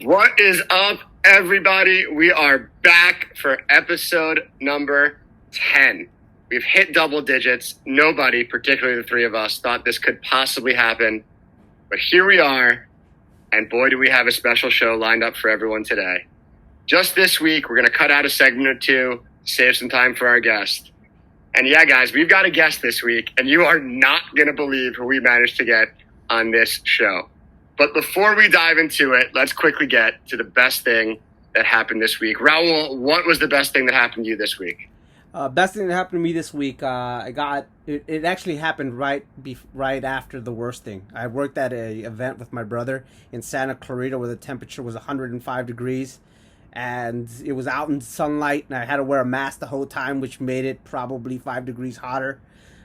What is up, everybody? We are back for episode number 10. We've hit double digits. Nobody, particularly the three of us, thought this could possibly happen. But here we are, and boy, do we have a special show lined up for everyone today. Just this week, we're going to cut out a segment or two, save some time for our guest. And yeah, guys, we've got a guest this week, and you are not going to believe who we managed to get on this show. But before we dive into it, let's quickly get to the best thing that happened this week. Rahul, what was the best thing that happened to you this week? Best thing that happened to me this week, it actually happened right after the worst thing. I worked at an event with my brother in Santa Clarita where the temperature was 105 degrees. And it was out in sunlight, and I had to wear a mask the whole time, which made it probably 5 degrees hotter.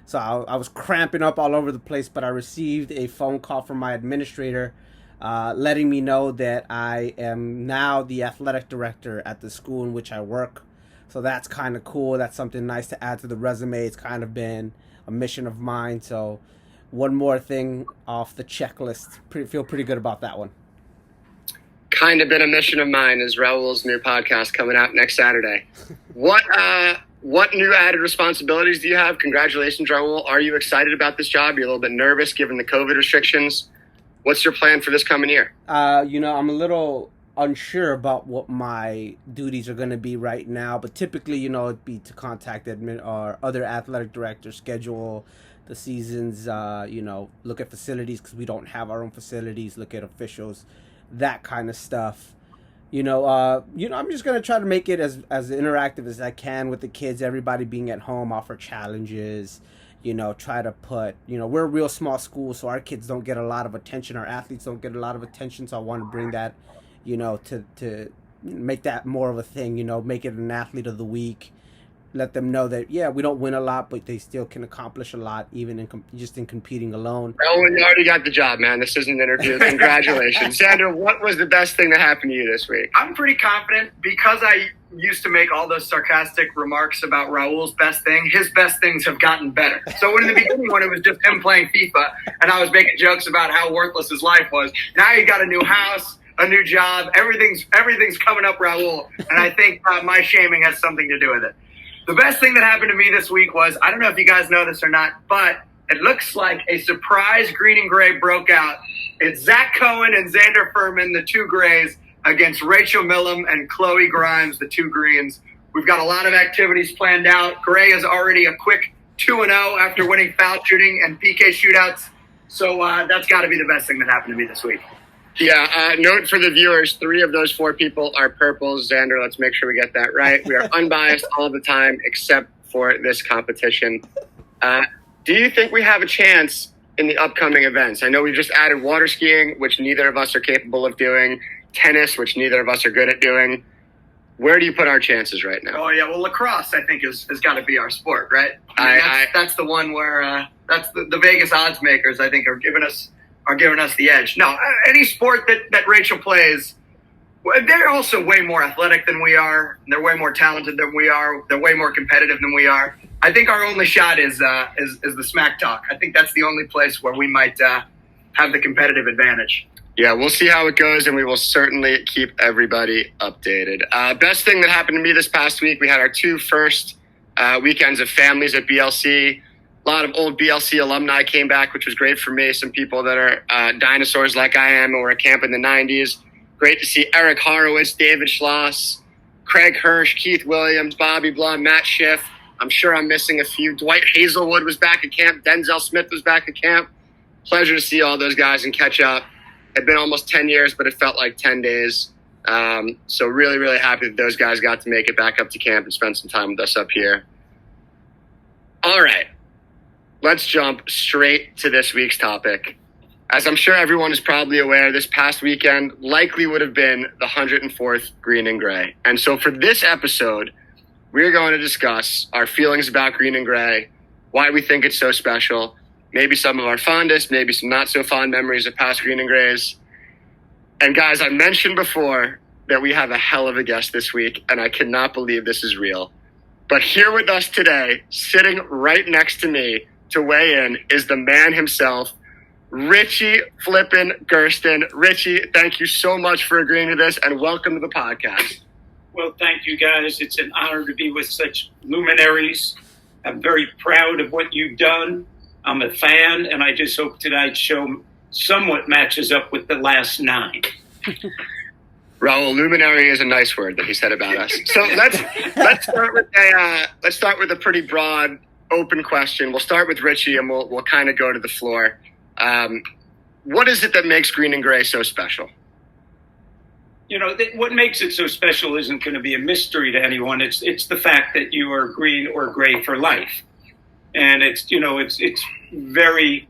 So I was cramping up all over the place, but I received a phone call from my administrator letting me know that I am now the athletic director at the school in which I work. So that's kind of cool. That's something nice to add to the resume. It's kind of been a mission of mine. So one more thing off the checklist. Feel pretty good about that one. Kind of been a mission of mine is Rahul's new podcast coming out next Saturday. What new added responsibilities do you have? Congratulations, Rahul. Are you excited about this job? You're a little bit nervous given the COVID restrictions. What's your plan for this coming year? I'm a little unsure about what my duties are going to be right now, but typically, it'd be to contact admin or other athletic directors, schedule the seasons, look at facilities because we don't have our own facilities, look at officials, that kind of stuff. I'm just going to try to make it as interactive as I can with the kids, everybody being at home, offer challenges, try to put, we're a real small school, so our kids don't get a lot of attention. Our athletes don't get a lot of attention, so I want to bring that, to make that more of a thing, make it an athlete of the week. Let them know that, we don't win a lot, but they still can accomplish a lot, even in competing alone. Well, you already got the job, man. This isn't an interview. Congratulations. Xander, what was the best thing that happened to you this week? I'm pretty confident because I used to make all those sarcastic remarks about Rahul's best thing. His best things have gotten better. So in the beginning, when it was just him playing FIFA, and I was making jokes about how worthless his life was, now he got a new house, a new job. Everything's coming up, Rahul. And I think my shaming has something to do with it. The best thing that happened to me this week was, I don't know if you guys know this or not, but it looks like a surprise green and gray broke out. It's Zach Cohen and Xander Furman, the two grays, against Rachel Millam and Chloe Grimes, the two greens. We've got a lot of activities planned out. Gray is already a quick 2-0 after winning foul shooting and PK shootouts. So that's got to be the best thing that happened to me this week. Yeah, note for the viewers, 3 of those 4 people are purples. Xander, let's make sure we get that right. We are unbiased all the time except for this competition. Do you think we have a chance in the upcoming events? I know we've just added water skiing, which neither of us are capable of doing, tennis, which neither of us are good at doing. Where do you put our chances right now? Oh, yeah, well, lacrosse, I think, has got to be our sport, right? That's the one where that's the Vegas odds makers, I think, are giving us the edge. No, any sport that Rachel plays, they're also way more athletic than we are. They're way more talented than we are. They're way more competitive than we are. I think our only shot is the smack talk. I think that's the only place where we might have the competitive advantage. Yeah, we'll see how it goes, and we will certainly keep everybody updated. Best thing that happened to me this past week, we had our 2 first weekends of families at BLC. A lot of old BLC alumni came back, which was great for me. Some people that are dinosaurs like I am and were at camp in the 90s. Great to see Eric Horowitz, David Schloss, Craig Hirsch, Keith Williams, Bobby Blum, Matt Schiff. I'm sure I'm missing a few. Dwight Hazelwood was back at camp. Denzel Smith was back at camp. Pleasure to see all those guys and catch up. It's been almost 10 years, but it felt like 10 days. So really, really happy that those guys got to make it back up to camp and spend some time with us up here. All right. Let's jump straight to this week's topic. As I'm sure everyone is probably aware, this past weekend likely would have been the 104th Green and Gray. And so for this episode, we're going to discuss our feelings about Green and Gray, why we think it's so special, maybe some of our fondest, maybe some not so fond memories of past Green and Grays. And guys, I mentioned before that we have a hell of a guest this week, and I cannot believe this is real. But here with us today, sitting right next to me, to weigh in is the man himself, Richie flippin' Gersten. Richie, thank you so much for agreeing to this, and welcome to the podcast. Well, thank you, guys. It's an honor to be with such luminaries. I'm very proud of what you've done. I'm a fan, and I just hope tonight's show somewhat matches up with the last 9. Rahul, luminary is a nice word that he said about us. So let's start with a pretty broad, open question. We'll start with Richie, and we'll kind of go to the floor. What is it that makes green and gray so special? You know, what makes it so special isn't going to be a mystery to anyone. It's the fact that you are green or gray for life, and it's very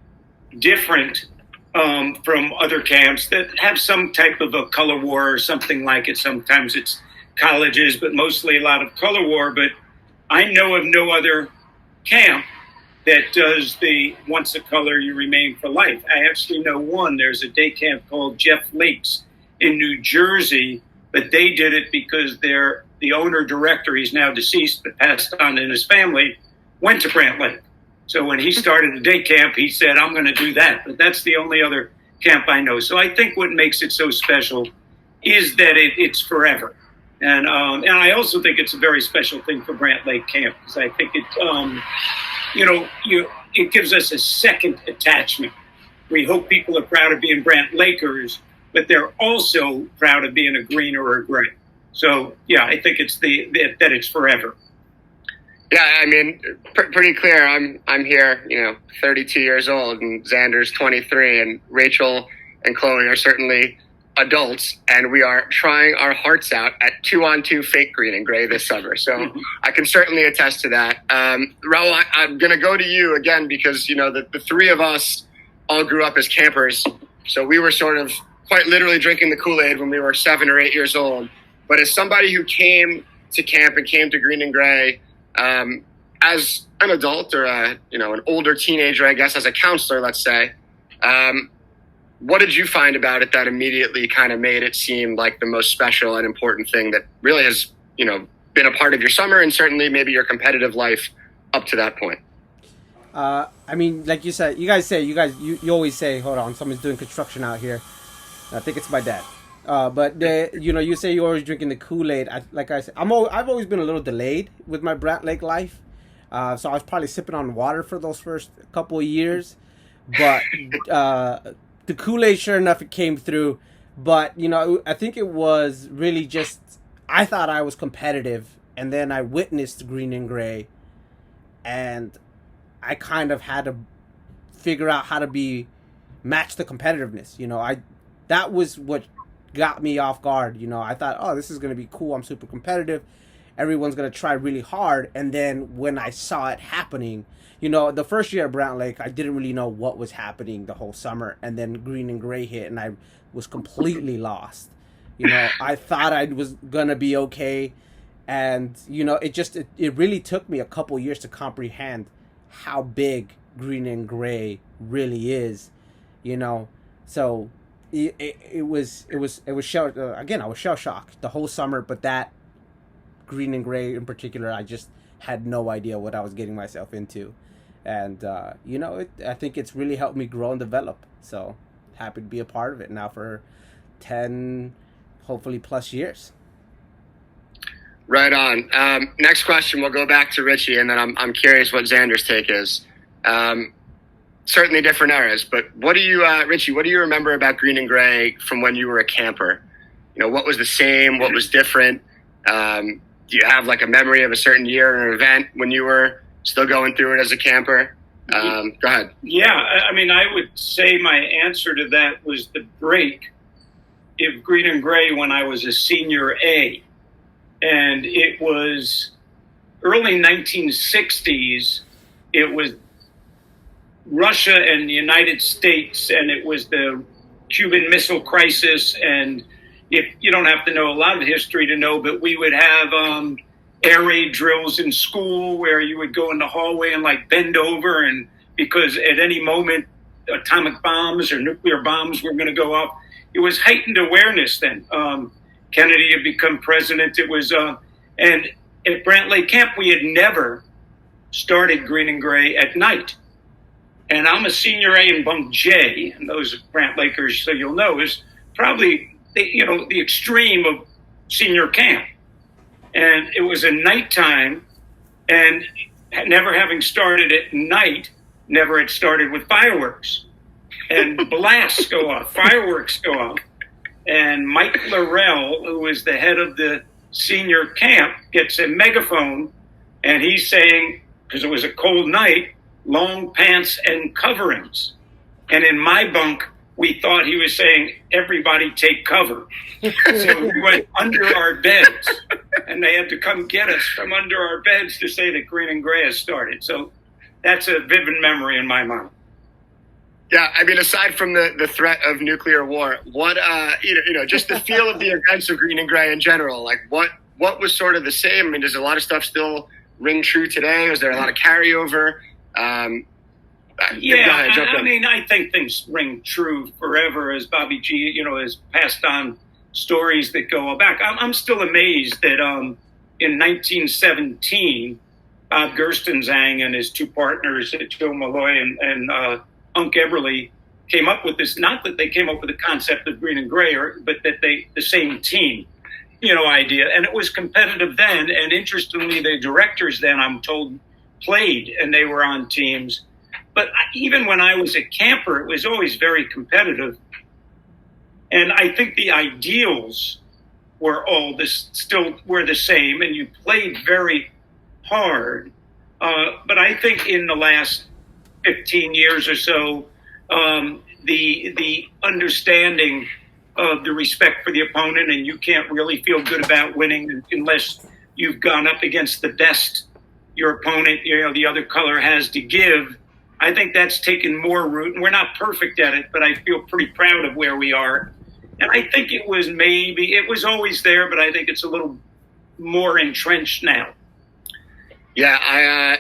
different from other camps that have some type of a color war or something like it. Sometimes it's colleges, but mostly a lot of color war. But I know of no other camp that does the once a color, you remain for life. I actually know one. There's a day camp called Jeff Lake's in New Jersey, but they did it because the owner-director, he's now deceased, but passed on in his family, went to Brant Lake. So when he started the day camp, he said, I'm going to do that. But that's the only other camp I know. So I think what makes it so special is that it's forever. And I also think it's a very special thing for Brant Lake camp, because I think it gives us a second attachment. We hope people are proud of being Brant Lakers, but they're also proud of being a green or a gray. So, yeah, I think it's that it's forever. Yeah, I mean, pretty clear. I'm here, 32 years old, and Xander's 23, and Rachel and Chloe are certainly adults, and we are trying our hearts out at 2-on-2 fake green and gray this summer. So I can certainly attest to that. Rahul, I'm going to go to you again because, the three of us all grew up as campers. So we were sort of quite literally drinking the Kool-Aid when we were 7 or 8 years old. But as somebody who came to camp and came to green and gray as an adult or an older teenager, I guess, as a counselor, let's say, what did you find about it that immediately kind of made it seem like the most special and important thing that really has, been a part of your summer and certainly maybe your competitive life up to that point? I mean, like you said, you always say, hold on, someone's doing construction out here. I think it's my dad. But you say you're always drinking the Kool-Aid. Like I said, I've always been a little delayed with my Brant Lake life. So I was probably sipping on water for those first couple of years. But the Kool-Aid, sure enough, it came through. But, I think it was really just, I thought I was competitive. And then I witnessed green and gray. And I kind of had to figure out how to match the competitiveness. That was what got me off guard. I thought, oh, this is going to be cool. I'm super competitive. Everyone's going to try really hard. And then when I saw it happening, the first year at Brant Lake, I didn't really know what was happening the whole summer. And then green and gray hit, and I was completely lost. I thought I was going to be okay. And, it really took me a couple years to comprehend how big green and gray really is, So it was I was shell shocked the whole summer, but that green and gray in particular, I just had no idea what I was getting myself into. And, I think it's really helped me grow and develop. So happy to be a part of it now for 10, hopefully plus years. Right on. Next question, we'll go back to Richie, and then I'm curious what Xander's take is. Certainly different eras, but what do you, Richie, what do you remember about green and gray from when you were a camper? What was the same? What was different? Do you have like a memory of a certain year or an event when you were still going through it as a camper? Go ahead. Yeah, I mean, I would say my answer to that was the break of green and gray when I was a senior A. And it was early 1960s. It was Russia and the United States, and it was the Cuban Missile Crisis. And if you don't have to know a lot of history to know, but we would have air raid drills in school where you would go in the hallway and like bend over, and because at any moment atomic bombs or nuclear bombs were going to go off. It was heightened awareness then. Kennedy had become president. It was, and at Brant Lake Camp, we had never started green and gray at night. And I'm a senior A in bunk J, and those Grant Lakers, so you'll know, is probably the extreme of senior camp. And it was a nighttime, and never having started at night, never had started with fireworks. And blasts go off, fireworks go off. And Mike Laurel, who is the head of the senior camp, gets a megaphone, and he's saying, because it was a cold night, long pants and coverings. And in my bunk, we thought he was saying, everybody take cover. So we went under our beds, and they had to come get us from under our beds to say that Green and Gray has started. So that's a vivid memory in my mind. Yeah, I mean, aside from the threat of nuclear war, what just the feel of the events of Green and Gray in general, like what was sort of the same? I mean, does a lot of stuff still ring true today? Was there a lot of carryover? Yeah, I mean, I think things ring true forever as Bobby G, has passed on stories that go back. I'm still amazed that in 1917, Bob Gerstenzang and his two partners, Joe Malloy and Unc Eberly, came up with this. Not that they came up with the concept of Green and Gray, but that the same team, idea. And it was competitive then. And interestingly, the directors then, I'm told, played and they were on teams. But even when I was a camper, it was always very competitive. And I think the ideals were still were the same, and you played very hard. But I think in the last 15 years or so, the understanding of the respect for the opponent, and you can't really feel good about winning unless you've gone up against the best your opponent, the other color has to give. I think that's taken more root, and we're not perfect at it, but I feel pretty proud of where we are. And I think it was always there, but I think it's a little more entrenched now. Yeah,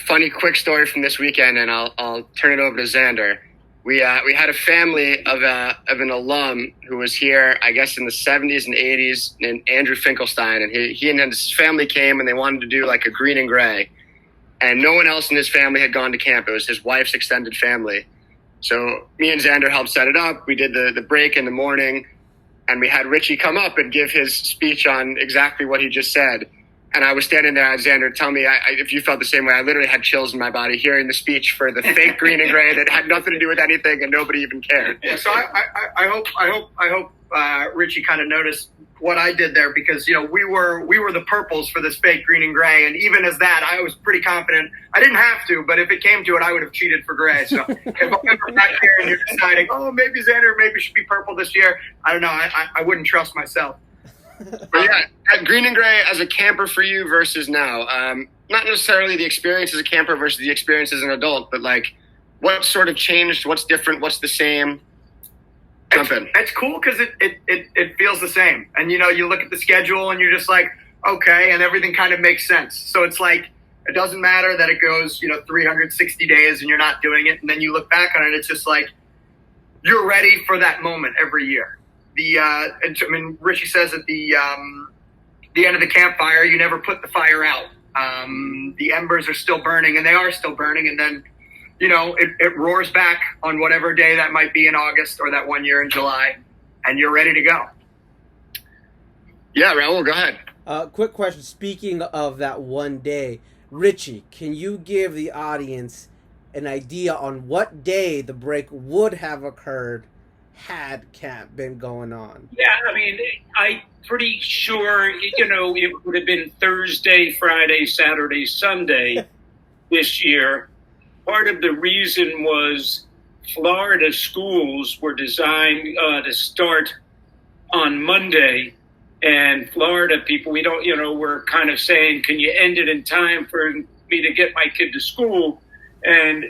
funny quick story from this weekend, and I'll turn it over to Xander. We had a family of an alum who was here, I guess, in the 70s and 80s, named Andrew Finkelstein, and he and his family came, and they wanted to do like a Green and Gray. And no one else in his family had gone to camp. It was his wife's extended family. So me and Xander helped set it up. We did the break in the morning, and we had Richie come up and give his speech on exactly what he just said. And I was standing there, and Xander, tell me if you felt the same way. I literally had chills in my body hearing the speech for the fake Green and Gray that had nothing to do with anything, and nobody even cared. Yeah, so I hope Richie kind of noticed what I did there, because we were the purples for this fake Green and Gray, and even as that, I was pretty confident. I didn't have to, but if it came to it, I would have cheated for Gray. So if I'm ever back here and you're deciding, maybe Xander maybe should be purple this year, I don't know. I wouldn't trust myself. But yeah, Green and Gray as a camper for you versus now. Not necessarily the experience as a camper versus the experience as an adult, but like what sort of changed? What's different? What's the same? It's cool because it feels the same. And, you look at the schedule and you're just like, okay, and everything kind of makes sense. So it's like, it doesn't matter that it goes, 360 days and you're not doing it. And then you look back on it, it's just like, you're ready for that moment every year. Richie says at the end of the campfire, you never put the fire out. The embers are still burning, and they are still burning. And then, it roars back on whatever day that might be in August or that one year in July, and you're ready to go. Yeah, Rahul, go ahead. Quick question. Speaking of that one day, Richie, can you give the audience an idea on what day the break would have occurred had camp been going on? Yeah, I mean, I'm pretty sure, it would have been Thursday, Friday, Saturday, Sunday this year. Part of the reason was Florida schools were designed to start on Monday, and Florida people, were kind of saying, can you end it in time for me to get my kid to school? And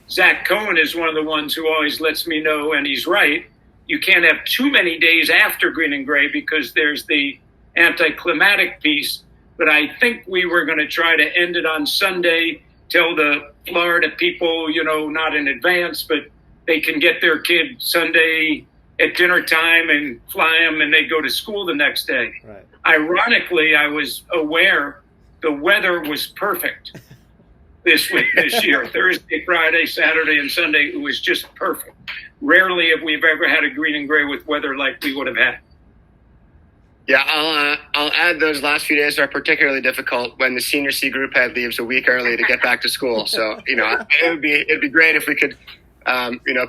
Zach Cohen is one of the ones who always lets me know, and he's right, you can't have too many days after Green and Gray because there's the anticlimactic piece. But I think we were going to try to end it on Sunday, tell the Florida people, not in advance, but they can get their kid Sunday at dinner time and fly them, and they go to school the next day. Right. Ironically, I was aware the weather was perfect. this year. Thursday, Friday, Saturday, and Sunday, it was just perfect. Rarely have we ever had a green and gray with weather like we would have had. Yeah, I'll add those last few days are particularly difficult when the senior C group head leaves a week early to get back to school. So, it'd be great if we could,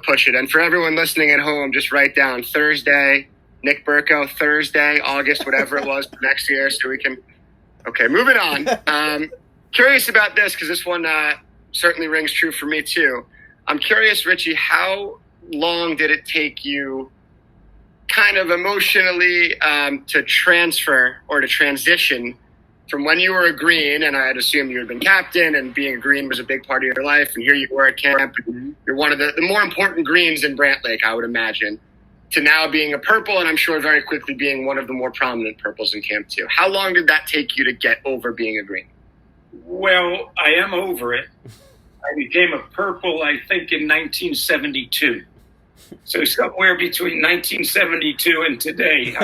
push it. And for everyone listening at home, just write down Thursday, Nick Burko, Thursday, August, whatever it was next year, so we can. Okay, moving on. Curious about this because this one certainly rings true for me too. I'm curious, Richie, how long did it take you kind of emotionally to transfer or to transition from when you were a green, and I'd assume you had been captain and being a green was a big part of your life, and here you were at camp, and you're one of the more important greens in Brant Lake, I would imagine, to now being a purple, and I'm sure very quickly being one of the more prominent purples in camp too. How long did that take you to get over being a green? Well, I am over it. I became a purple, I think, in 1972. So somewhere between 1972 and today,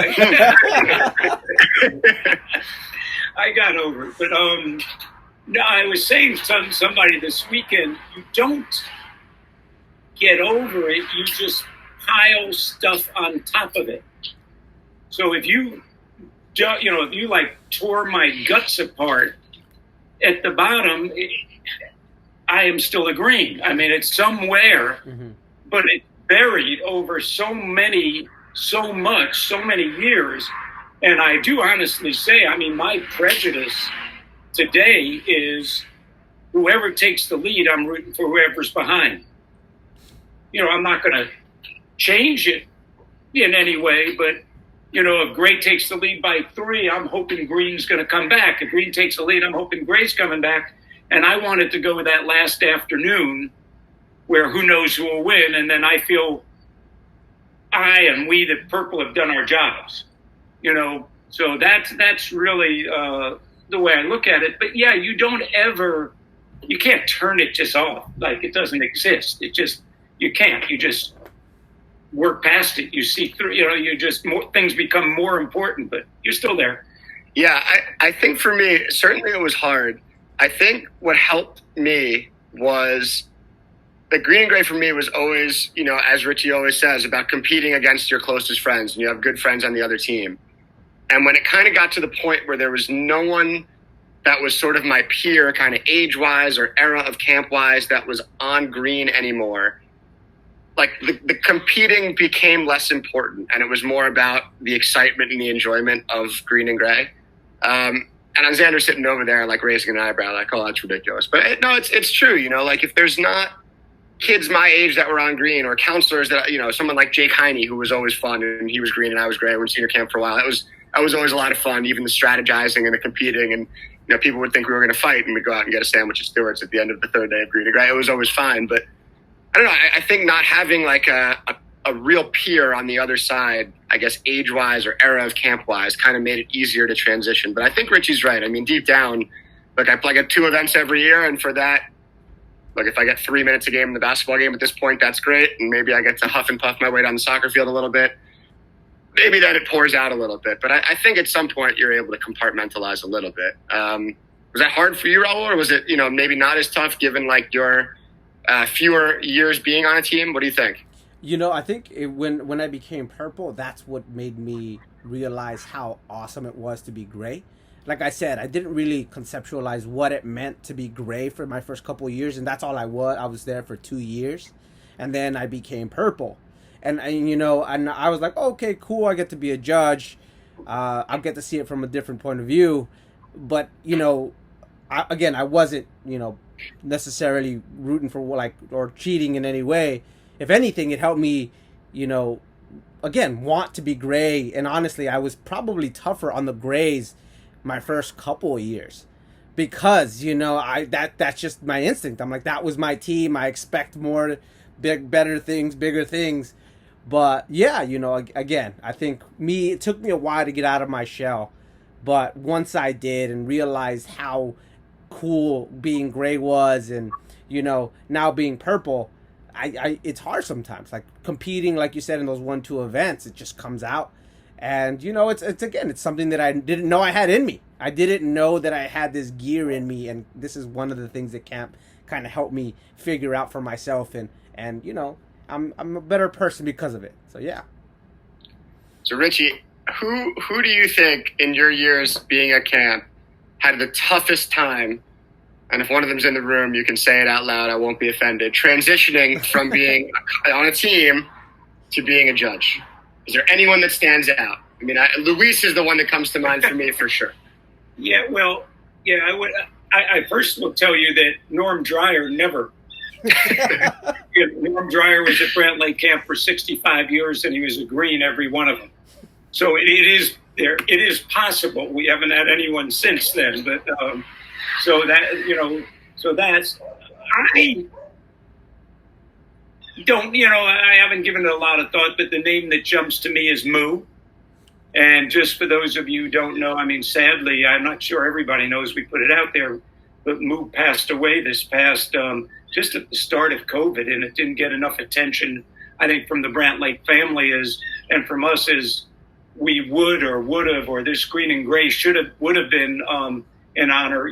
I got over it. But no, I was saying to somebody this weekend, you don't get over it. You just pile stuff on top of it. So if you like tore my guts apart at the bottom, I am still a green. I mean, it's somewhere, but it's buried over so many years. And I do honestly say, I mean, my prejudice today is whoever takes the lead, I'm rooting for whoever's behind. I'm not going to change it in any way, but, if gray takes the lead by 3, I'm hoping green's going to come back. If green takes the lead, I'm hoping gray's coming back. And I wanted to go with that last afternoon where who knows who will win. And then I feel we, the purple, have done our jobs, So that's really the way I look at it. But yeah, you can't turn it just off. Like it doesn't exist. You can't. You just work past it. You see through, things become more important, but you're still there. Yeah, I think for me, certainly it was hard. I think what helped me was the green and gray for me was always, as Richie always says, about competing against your closest friends, and you have good friends on the other team. And when it kind of got to the point where there was no one that was sort of my peer, kind of age-wise or era of camp-wise, that was on green anymore, like the competing became less important, and it was more about the excitement and the enjoyment of green and gray. And Xander sitting over there, like raising an eyebrow, like, "Oh, that's ridiculous." But it's true. Like if there's not kids my age that were on green, or counselors that someone like Jake Heine, who was always fun, and he was green and I was gray. We were in senior camp for a while. That was always a lot of fun, even the strategizing and the competing, and people would think we were going to fight, and we'd go out and get a sandwich at Stewart's at the end of the third day of green and gray. It was always fine, but I don't know. I think not having like a real peer on the other side, I guess age-wise or era of camp-wise, kind of made it easier to transition. But I think Richie's right. I mean, deep down, look, I play 2 events every year, and for that, look, if I get 3 minutes a game in the basketball game at this point, that's great, and maybe I get to huff and puff my way down the soccer field a little bit. Maybe then it pours out a little bit. But I think at some point you're able to compartmentalize a little bit. Was that hard for you, Rahul, or was it maybe not as tough given like your fewer years being on a team? What do you think? I think when I became purple, that's what made me realize how awesome it was to be gray. Like I said, I didn't really conceptualize what it meant to be gray for my first couple of years, and that's all I was. I was there for 2 years, and then I became purple. And I was like, okay, cool, I get to be a judge. I'll get to see it from a different point of view. But, I wasn't, necessarily rooting for or cheating in any way. If anything, it helped me, want to be gray. And honestly, I was probably tougher on the grays my first couple of years because, that's just my instinct. I'm like, that was my team. I expect more, better things, bigger things. But yeah, again, I think it took me a while to get out of my shell. But once I did and realized how cool being gray was and, now being purple, it's hard sometimes. Like competing, like you said, in those 1-2 events, it just comes out. And it's again, it's something that I didn't know I had in me. I didn't know that I had this gear in me, and this is one of the things that camp kind of helped me figure out for myself, and I'm a better person because of it. So yeah. So Richie, who do you think in your years being at camp had the toughest time? And if one of them's in the room, you can say it out loud. I won't be offended. Transitioning from being on a team to being a judge. Is there anyone that stands out? I mean, Luis is the one that comes to mind for me for sure. Yeah, well, yeah, I first will tell you that Norm Dreyer never. Norm Dreyer was at Brant Lake Camp for 65 years, and he was a green every one of them. So it is there. It is possible. We haven't had anyone since then, but so that so that's I don't I haven't given it a lot of thought, but the name that jumps to me is Moo. And just for those of you who don't know, I mean, sadly, I'm not sure everybody knows we put it out there, but Moo passed away this past, just at the start of COVID, and it didn't get enough attention, I think, from the Brant Lake family and from us as we would have, or this green and gray would have been in honor,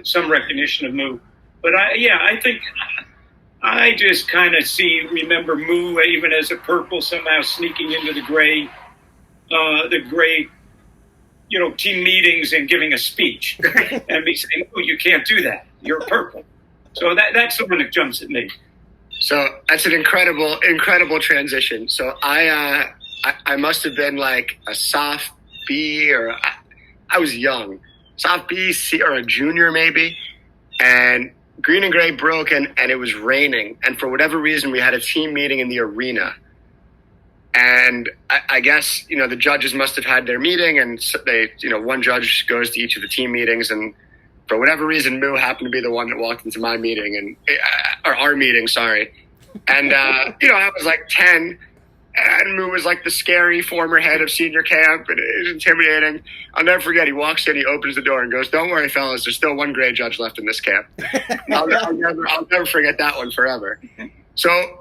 some recognition of Moo. But I think I just kind of remember Moo even as a purple somehow sneaking into the gray, team meetings and giving a speech and me saying, "Oh, you can't do that. You're purple." So that's the one that jumps at me. So that's an incredible transition. So I must have been like a soft B, or I was young, soft B, C, or a junior maybe. And green and gray broke, and it was raining. And for whatever reason, we had a team meeting in the arena. And I guess, the judges must have had their meeting, and they, one judge goes to each of the team meetings, and for whatever reason, Moo happened to be the one that walked into my meeting, or our meeting, sorry. And, I was like 10, and Moo was like the scary former head of senior camp, and it was intimidating. I'll never forget, he walks in, he opens the door and goes, "Don't worry, fellas, there's still one gray judge left in this camp." I'll never forget that one forever. So,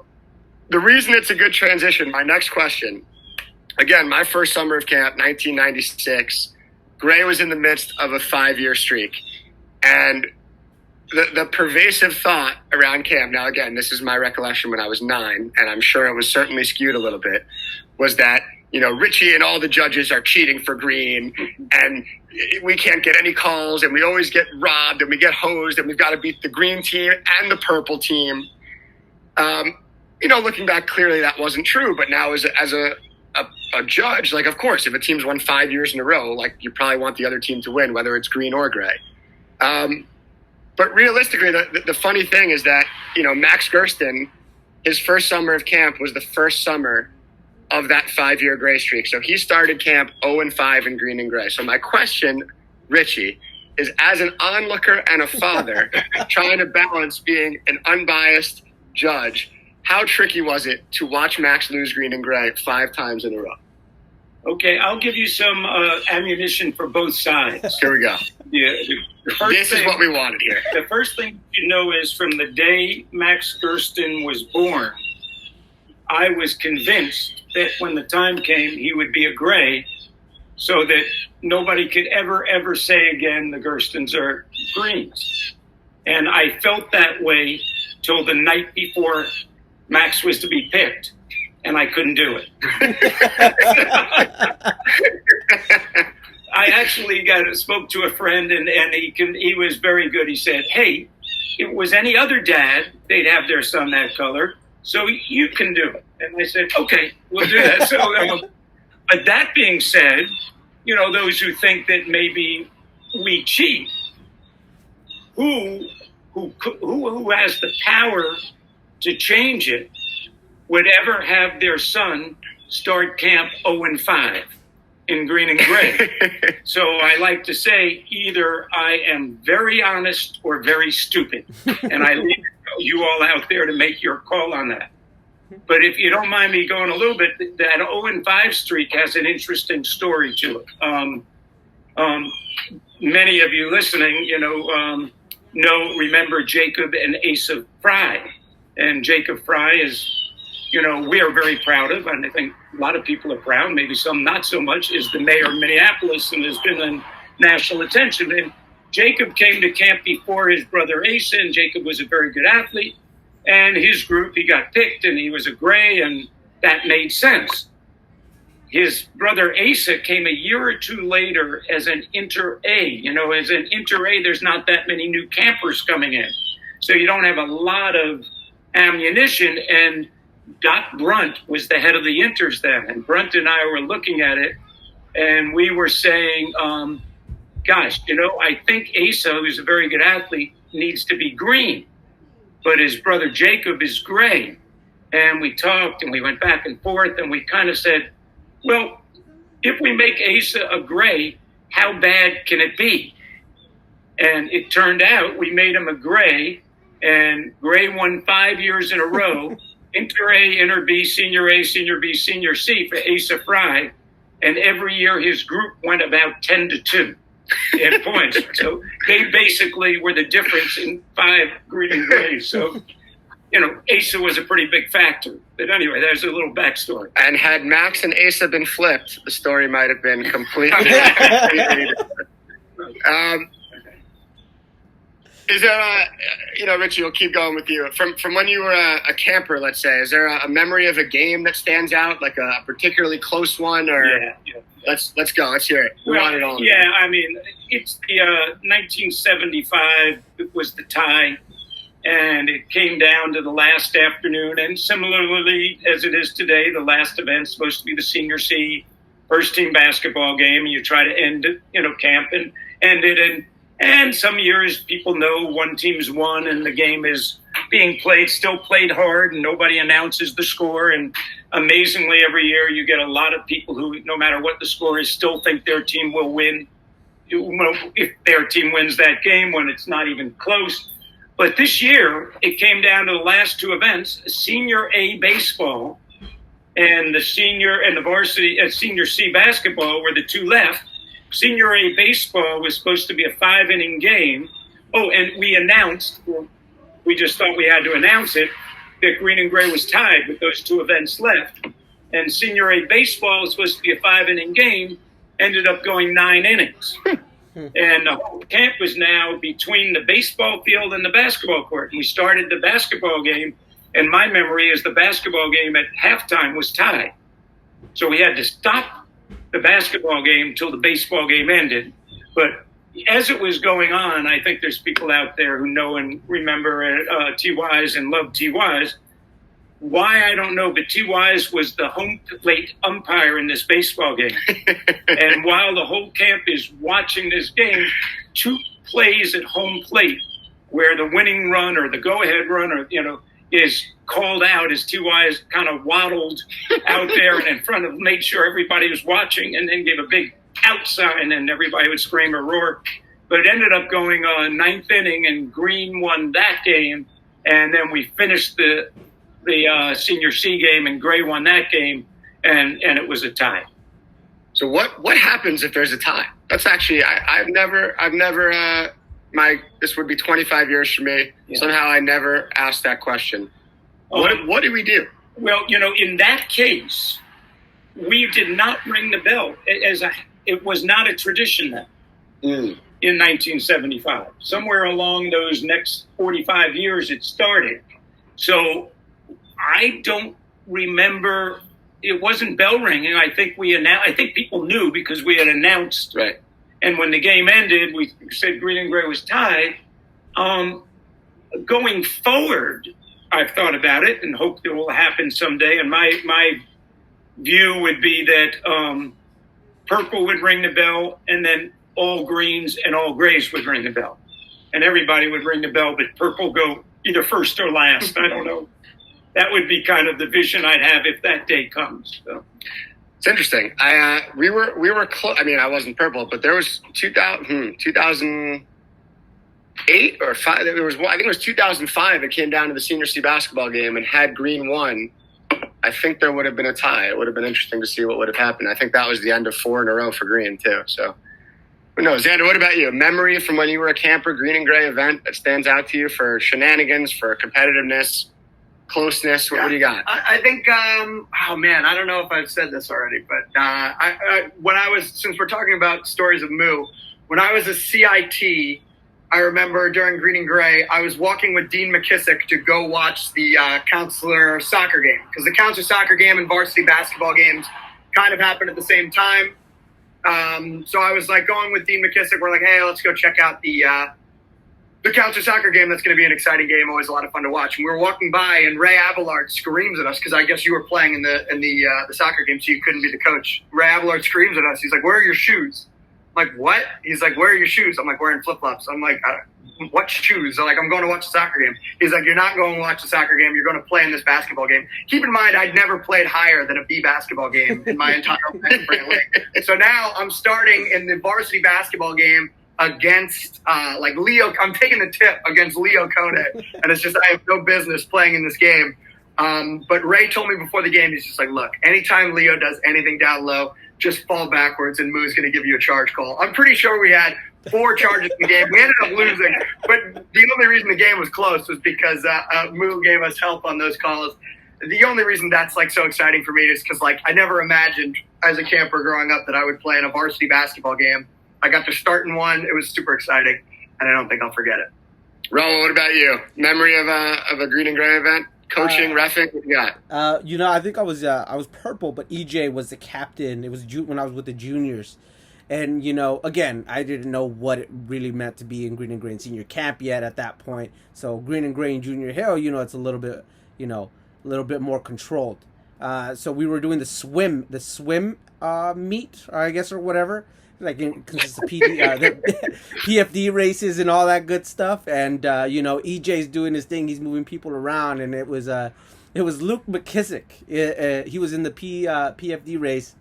the reason it's a good transition, my next question, again, my first summer of camp, 1996, Gray was in the midst of a 5-year streak. And the pervasive thought around camp, now again, this is my recollection when I was 9, and I'm sure it was certainly skewed a little bit, was that, Richie and all the judges are cheating for green, and we can't get any calls, and we always get robbed, and we get hosed, and we've got to beat the green team and the purple team. Looking back, clearly that wasn't true. But now as a judge, like, of course, if a team's won 5 years in a row, like, you probably want the other team to win, whether it's green or gray. But realistically, the funny thing is that, Max Gersten, his first summer of camp was the first summer of that 5-year gray streak. So he started camp 0-5 in green and gray. So my question, Richie, is as an onlooker and a father trying to balance being an unbiased judge, how tricky was it to watch Max lose green and gray 5 times in a row? Okay, I'll give you some ammunition for both sides. Here we go. Yeah, this is what we wanted here. The first thing you know is from the day Max Gersten was born, I was convinced that when the time came, he would be a gray, so that nobody could ever say again the Gerstens are greens. And I felt that way till the night before Max was to be picked, and I couldn't do it. I actually spoke to a friend, and he was very good. He said, "Hey, if it was any other dad, they'd have their son that color, so you can do it." And I said, "Okay, we'll do that." So, but that being said, those who think that maybe we cheat, who has the power to change it, would ever have their son start camp 0-5 in green and gray. So I like to say either I am very honest or very stupid. And I leave you all out there to make your call on that. But if you don't mind me going a little bit, that 0-5 streak has an interesting story to it. Many of you listening, remember Jacob and Asa Fry. And Jacob Fry is we are very proud of, and I think a lot of people are proud, maybe some not so much, is the mayor of Minneapolis, and has been in national attention. And Jacob came to camp before his brother Asa, and Jacob was a very good athlete. And his group, he got picked, and he was a gray, and that made sense. His brother Asa came a year or two later as an inter-A. As an inter-A, there's not that many new campers coming in. So you don't have a lot of ammunition, and Doc Brunt was the head of the inters then, and Brunt and I were looking at it, and we were saying, gosh, I think Asa, who's a very good athlete, needs to be green, but his brother Jacob is gray. And we talked, and we went back and forth, and we kind of said, well, if we make Asa a gray, how bad can it be? And it turned out we made him a gray, and gray won 5 years in a row. Inter-A, Inter-B, Senior A, Senior B, Senior C for Asa Fry. And every year his group went about 10-2 in points. So they basically were the difference in 5 green and grays. So, Asa was a pretty big factor. But anyway, there's a little backstory. And had Max and Asa been flipped, the story might have been completely different. Is there Richie, we'll keep going with you. From when you were a camper, let's say, is there a memory of a game that stands out, like a particularly close one? Or Yeah. Let's go. Let's hear it. We want it all. Yeah, I mean, it's the 1975. It was the tie, and it came down to the last afternoon. And similarly, as it is today, the last event's supposed to be the Senior C first team basketball game, and you try to end it, camp and end it. And some years people know one team's won and the game is being played, still played hard, and nobody announces the score. And amazingly, every year you get a lot of people who, no matter what the score is, still think their team will win. If their team wins that game when it's not even close. But this year, it came down to the last 2 events, Senior A baseball and the senior and the varsity Senior C basketball were the 2 left. Senior A baseball was supposed to be a 5-inning game. Oh, and we just thought we had to announce it, that green and gray was tied with those 2 events left. And Senior A baseball was supposed to be a 5-inning game, ended up going 9 innings. And the whole camp was now between the baseball field and the basketball court. And we started the basketball game, and my memory is the basketball game at halftime was tied. So we had to stop the basketball game until the baseball game ended. But as it was going on, I think there's people out there who know and remember T-Wise and love T-Wise. Why, I don't know, but T-Wise was the home plate umpire in this baseball game. And while the whole camp is watching this game, 2 plays at home plate where the winning run or the go-ahead run or, is called out as T-Wise kind of waddled out there and in front of, made sure everybody was watching, and then gave a big out sign, and everybody would scream or roar. But it ended up going 9th inning, and green won that game, and then we finished the Senior C game, and gray won that game, and it was a tie. So what happens if there's a tie? That's actually I've never this would be 25 years for me. Yeah. Somehow I never asked that question. What do we do? Well, in that case, we did not ring the bell. It was not a tradition then in 1975. Somewhere along those next 45 years, it started. So I don't remember. It wasn't bell ringing. I think people knew because we had announced. Right. And when the game ended, we said green and gray was tied. Going forward, I've thought about it and hope it will happen someday. And my view would be that purple would ring the bell, and then all greens and all grays would ring the bell. And everybody would ring the bell, but purple go either first or last. I don't know. That would be kind of the vision I'd have if that day comes. So. It's interesting. We were close. I mean, I wasn't purple, but there was 2008 or 5. I think it was 2005. It came down to the Senior C basketball game, and had green won, I think there would have been a tie. It would have been interesting to see what would have happened. I think that was the end of 4 in a row for green too. So who knows? Xander, what about you? A memory from when you were a camper, green and gray event that stands out to you for shenanigans, for competitiveness, closeness? What do you got? I think, oh man, I don't know if I've said this already, but since we're talking about stories of Moo, when I was a CIT, I remember during Green and Gray, I was walking with Dean McKissick to go watch the Kunstler soccer game, because the Kunstler soccer game and varsity basketball games kind of happened at the same time. So I was like going with Dean McKissick. We're like, hey, let's go check out the Kunstler soccer game. That's going to be an exciting game, always a lot of fun to watch. And we were walking by, and Ray Abelard screams at us, because I guess you were playing in the soccer game, so you couldn't be the coach. Ray Abelard screams at us. He's like, where are your shoes? I'm like, what? He's like, where are your shoes? I'm like, wearing flip-flops. I'm like, what shoes? I'm like, I'm going to watch the soccer game. He's like, you're not going to watch the soccer game. You're going to play in this basketball game. Keep in mind, I'd never played higher than a B basketball game in my entire life. So now I'm starting in the varsity basketball game against Leo. I'm taking the tip against Leo Kone, and it's just, I have no business playing in this game. But Ray told me before the game, he's just like, look, anytime Leo does anything down low, just fall backwards and Moo's going to give you a charge call. I'm pretty sure we had 4 charges in the game. We ended up losing, but the only reason the game was close was because Moo gave us help on those calls. The only reason that's like so exciting for me is because like I never imagined as a camper growing up that I would play in a varsity basketball game. I got to start in one. It was super exciting, and I don't think I'll forget it. Rahul, what about you? Memory of a Green and Gray event? Coaching, reffing, what you got? I think I was purple, but EJ was the captain. It was when I was with the juniors. And, again, I didn't know what it really meant to be in Green and Gray and senior camp yet at that point. So Green and Gray and Junior Hill, it's a little bit more controlled. So we were doing the swim meet, I guess, or whatever. Like consists of the PFD races and all that good stuff, and EJ's doing his thing. He's moving people around, and it was Luke McKissick. He was in the PFD race,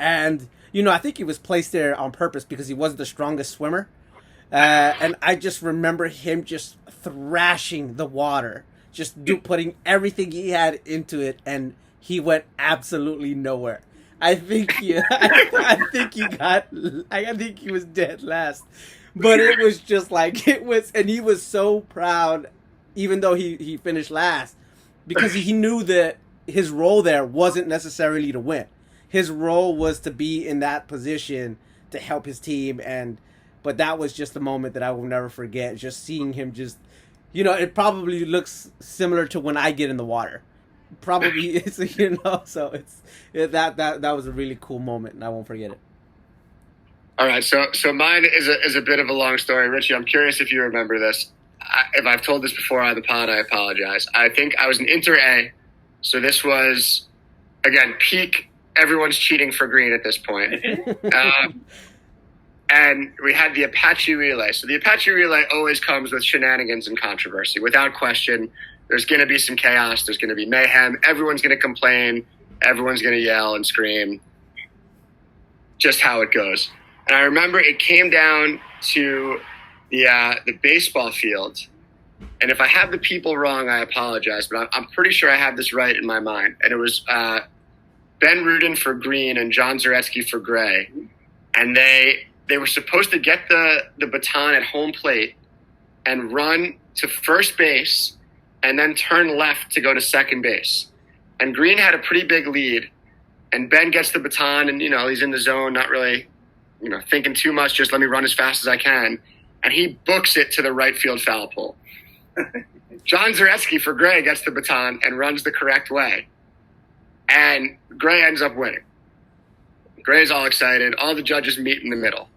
and I think he was placed there on purpose because he wasn't the strongest swimmer, and I just remember him just thrashing the water, just putting everything he had into it, and he went absolutely nowhere. I think he was dead last, but it was just like and he was so proud, even though he finished last, because he knew that his role there wasn't necessarily to win. His role was to be in that position to help his team, but that was just a moment that I will never forget. Just seeing him, it probably looks similar to when I get in the water. Probably it's so that was a really cool moment, and I won't forget it. All right, so mine is a bit of a long story. Richie, I'm curious if you remember this. If I've told this before on the pod, I apologize. I think I was an Inter A, so this was again peak. Everyone's cheating for green at this point, and we had the Apache relay. So the Apache relay always comes with shenanigans and controversy, without question. There's going to be some chaos. There's going to be mayhem. Everyone's going to complain. Everyone's going to yell and scream. Just how it goes. And I remember it came down to the baseball field. And if I have the people wrong, I apologize. But I'm pretty sure I have this right in my mind. And it was Ben Rudin for green and John Zaretsky for gray. And they were supposed to get the baton at home plate and run to first base and then turn left to go to second base. And Green had a pretty big lead, and Ben gets the baton, and, he's in the zone, not really, thinking too much, just let me run as fast as I can. And he books it to the right field foul pole. John Zaretsky for Gray gets the baton and runs the correct way. And Gray ends up winning. Gray's all excited. All the judges meet in the middle.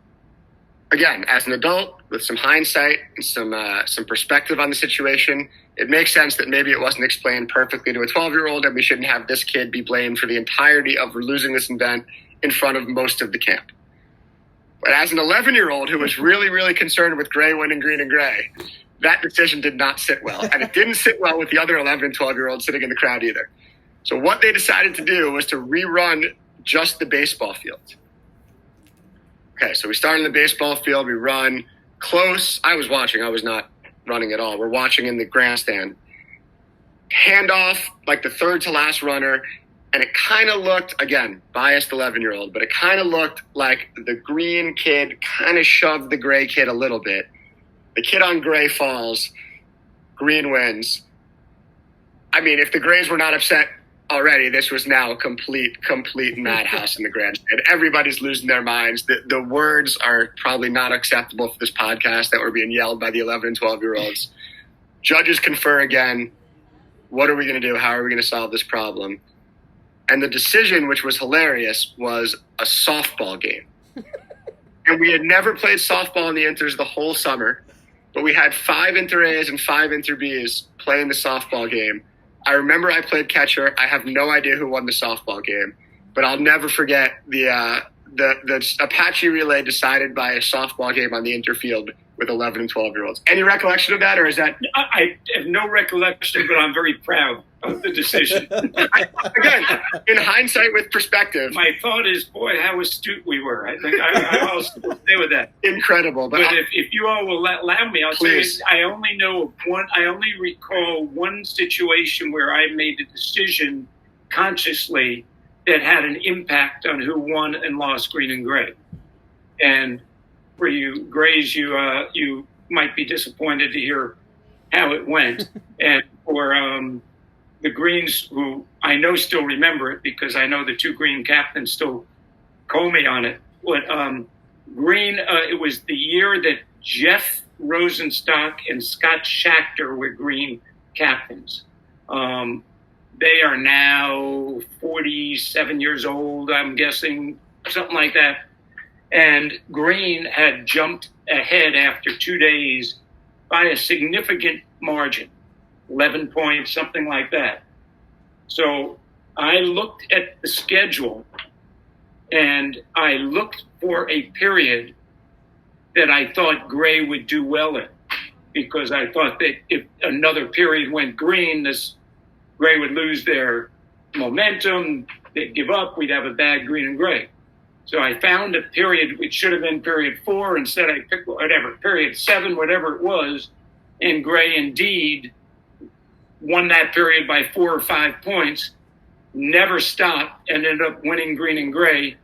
Again, as an adult, with some hindsight and some perspective on the situation, it makes sense that maybe it wasn't explained perfectly to a 12-year-old, and we shouldn't have this kid be blamed for the entirety of losing this event in front of most of the camp. But as an 11-year-old who was really, really concerned with Gray winning Green and Gray, that decision did not sit well. And it didn't sit well with the other 11 and 12-year-olds sitting in the crowd either. So what they decided to do was to rerun just the baseball field. Okay, so we start in the baseball field. We run close. I was watching. I was not running at all. We're watching in the grandstand. Handoff, like the third to last runner, and it kind of looked, again, biased 11-year-old, but it kind of looked like the green kid kind of shoved the gray kid a little bit. The kid on gray falls. Green wins. I mean, if the Grays were not upset already, this was now a complete madhouse in the grandstand. Everybody's losing their minds. The words are probably not acceptable for this podcast that were being yelled by the 11 and 12-year-olds. Judges confer again. What are we going to do? How are we going to solve this problem? And the decision, which was hilarious, was a softball game. And we had never played softball in the Inters the whole summer, but we had 5 Inter A's and 5 Inter B's playing the softball game. I remember I played catcher. I have no idea who won the softball game, but I'll never forget the Apache relay decided by a softball game on the Interfield with 11 and 12-year-olds. Any recollection of that, or is that? I have no recollection, but I'm very proud of the decision. Again, in hindsight with perspective. My thought is, boy, how astute we were. I think I'll stay with that. Incredible. But if you all will allow me, I'll please. say I only know of one. I only recall one situation where I made a decision consciously that had an impact on who won and lost green and gray. And for you Grays, you might be disappointed to hear how it went. And for the Greens, who I know still remember it because I know the 2 green captains still call me on it. But Green, it was the year that Jeff Rosenstock and Scott Schachter were green captains. They are now 47 years old, I'm guessing, something like that. And Green had jumped ahead after 2 days by a significant margin, 11 points, something like that. So I looked at the schedule and I looked for a period that I thought Gray would do well in, because I thought that if another period went green, Gray would lose their momentum, they'd give up, we'd have a bad green and gray. So I found a period, which should have been period 4, instead I picked whatever, period 7, whatever it was, and Gray indeed won that period by 4 or 5 points, never stopped, and ended up winning green and gray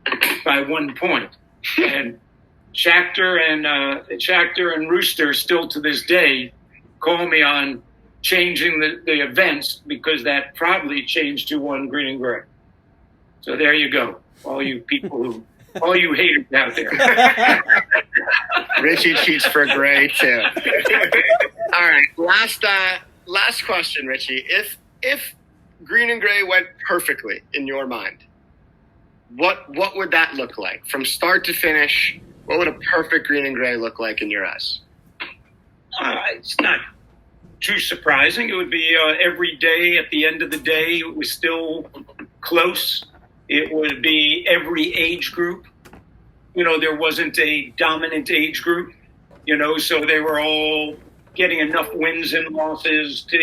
by 1 point. And Schachter and Rooster still to this day call me on changing the events, because that probably changed who won green and gray. So there you go, all you people all you haters out there. Richie cheats for gray too. All right, last question, Richie. If green and gray went perfectly in your mind, what would that look like from start to finish? What would a perfect green and gray look like in your eyes? It's not too surprising. It would be every day. At the end of the day, it was still close. It would be every age group. There wasn't a dominant age group, so they were all getting enough wins and losses to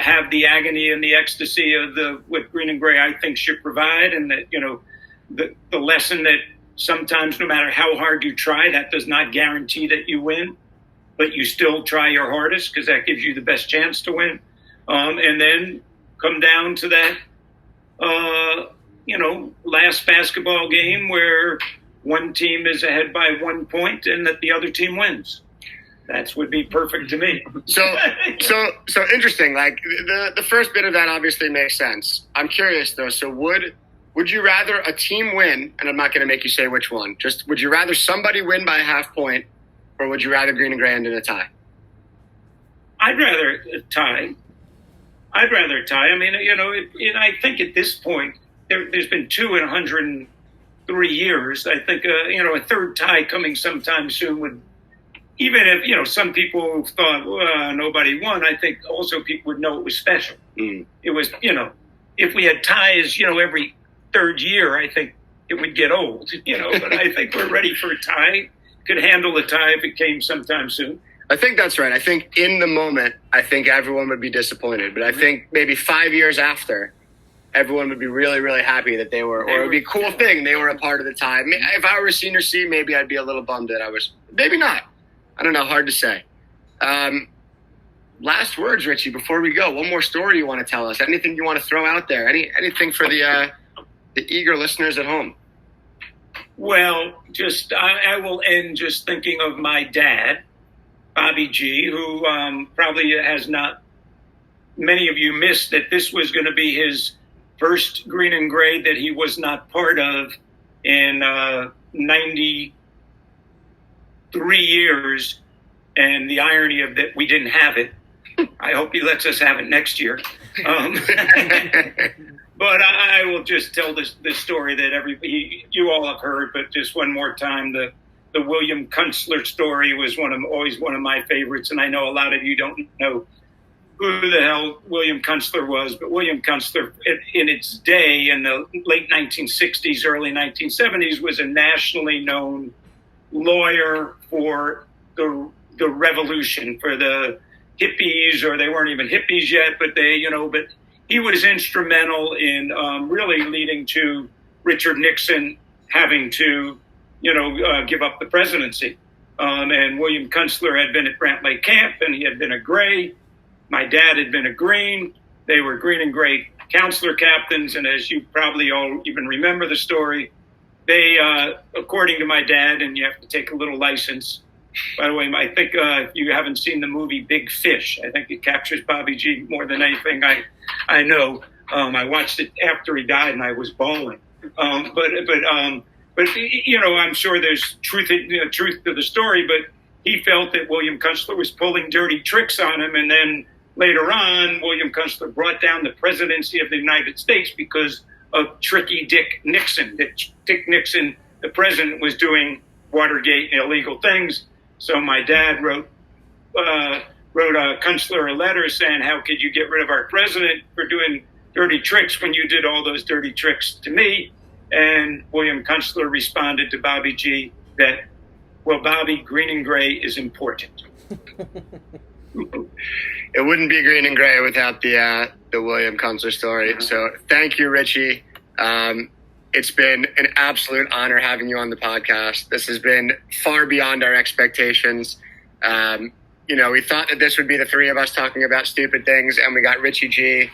have the agony and the ecstasy of what green and gray, I think, should provide. And that, the lesson that sometimes no matter how hard you try, that does not guarantee that you win, but you still try your hardest, because that gives you the best chance to win. And then come down to that, last basketball game where one team is ahead by 1 point and that the other team wins. That would be perfect to me. So interesting. Like the first bit of that obviously makes sense. I'm curious though. So would you rather a team win, and I'm not going to make you say which one, just would you rather somebody win by a half point, or would you rather green and gray end in a tie? I'd rather a tie. I mean, and I think at this point, there's been 2 in 103 years. I think, a third tie coming sometime soon would, even if, some people thought, well, nobody won, I think also people would know it was special. Mm. It was, if we had ties, every third year, I think it would get old, but I think we're ready for a tie. Could handle a tie if it came sometime soon. I think that's right. I think in the moment, I think everyone would be disappointed. But I think maybe 5 years after, everyone would be really, really happy that they were, or it would be a cool thing they were a part of the tie. If I were a senior C, maybe I'd be a little bummed that I was. Maybe not. I don't know. Hard to say. Last words, Richie, before we go. One more story you want to tell us? Anything you want to throw out there? Anything for the eager listeners at home? Well, I will end just thinking of my dad, Bobby G, who probably has not many of you missed that this was going to be his first green and gray that he was not part of in 93 years. And the irony of that, we didn't have it. I hope he lets us have it next year. But I will just tell this story that you all have heard, but just one more time, the William Kunstler story was always one of my favorites, and I know a lot of you don't know who the hell William Kunstler was, but William Kunstler, in its day, in the late 1960s, early 1970s, was a nationally known lawyer for the revolution, for the hippies, or they weren't even hippies yet, but but he was instrumental in really leading to Richard Nixon having to, give up the presidency. And William Kunstler had been at Grant Lake Camp, and he had been a gray. My dad had been a green. They were green and gray counselor captains, and as you probably all even remember the story, they, according to my dad, and you have to take a little license. By the way, I think if you haven't seen the movie Big Fish, I think it captures Bobby G more than anything I know. I watched it after he died, and I was bawling. But I'm sure there's truth to the story. But he felt that William Kunstler was pulling dirty tricks on him, and then later on, William Kunstler brought down the presidency of the United States because of tricky Dick Nixon. That Dick Nixon, the president, was doing Watergate illegal things. So my dad wrote Kunstler a letter saying, how could you get rid of our president for doing dirty tricks when you did all those dirty tricks to me? And William Kunstler responded to Bobby G that, well, Bobby, green and gray is important. It wouldn't be green and gray without the William Kunstler story. So thank you, Richie. It's been an absolute honor having you on the podcast. This has been far beyond our expectations. We thought that this would be the three of us talking about stupid things, and we got Richie G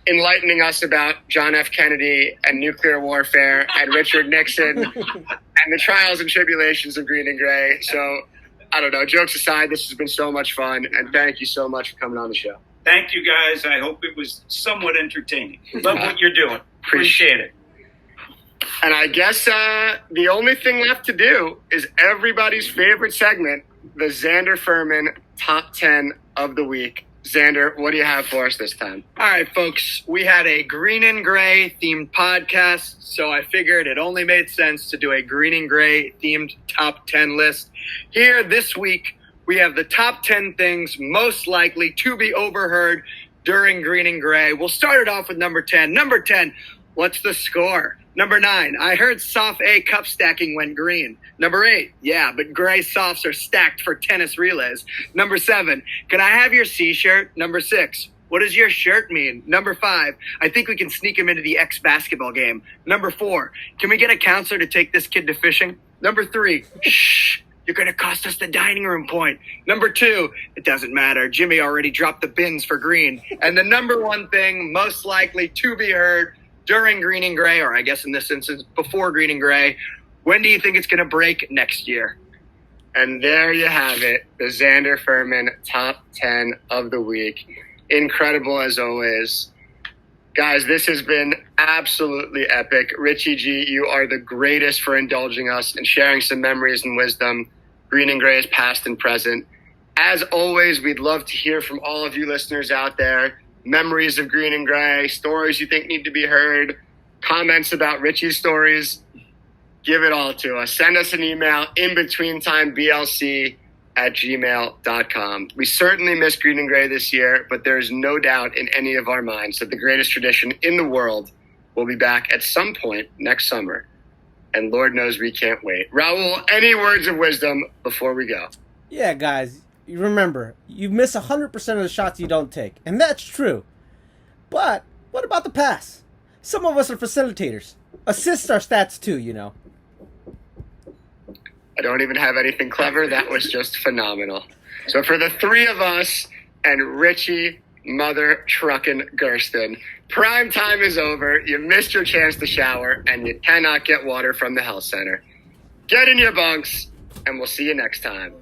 enlightening us about John F. Kennedy and nuclear warfare and Richard Nixon and the trials and tribulations of green and gray. So, I don't know, jokes aside, this has been so much fun, and thank you so much for coming on the show. Thank you, guys. I hope it was somewhat entertaining. Love what you're doing. Appreciate it. And I guess the only thing left to do is everybody's favorite segment, the Xander Furman Top 10 of the Week. Xander, what do you have for us this time? All right, folks, we had a green and gray themed podcast, so I figured it only made sense to do a green and gray themed top 10 list. Here this week, we have the top 10 things most likely to be overheard during green and gray. We'll start it off with number 10. Number 10, what's the score? Number 9, I heard soft A cup stacking went green. Number 8, yeah, but gray softs are stacked for tennis relays. Number 7, can I have your C shirt? Number 6, what does your shirt mean? Number 5, I think we can sneak him into the X basketball game. Number 4, can we get a counselor to take this kid to fishing? Number 3, shh, you're going to cost us the dining room point. Number 2, it doesn't matter. Jimmy already dropped the bins for green. And the number 1 thing most likely to be heard during green and gray, or I guess in this instance, before green and gray, when do you think it's going to break next year? And there you have it, the Xander Furman Top 10 of the Week. Incredible as always. Guys, this has been absolutely epic. Richie G, you are the greatest for indulging us and sharing some memories and wisdom. Green and gray is past and present. As always, we'd love to hear from all of you listeners out there. Memories of green and gray, stories you think need to be heard, comments about Richie's stories. Give it all to us. Send us an email, inbetweentimeBLC@gmail.com. We certainly missed green and gray this year, but there's no doubt in any of our minds that the greatest tradition in the world will be back at some point next summer. And Lord knows we can't wait. Rahul, any words of wisdom before we go? Yeah, guys, you remember, you miss 100% of the shots you don't take. And that's true. But what about the pass? Some of us are facilitators. Assists are stats too, you know. I don't even have anything clever. That was just phenomenal. So for the three of us and Richie Mother Truckin' Gersten, prime time is over. You missed your chance to shower, and you cannot get water from the health center. Get in your bunks, and we'll see you next time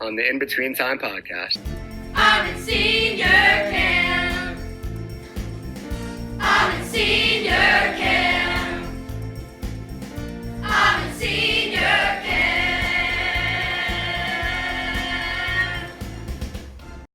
on the In Between Time podcast. I'm in senior camp. I'm in senior care.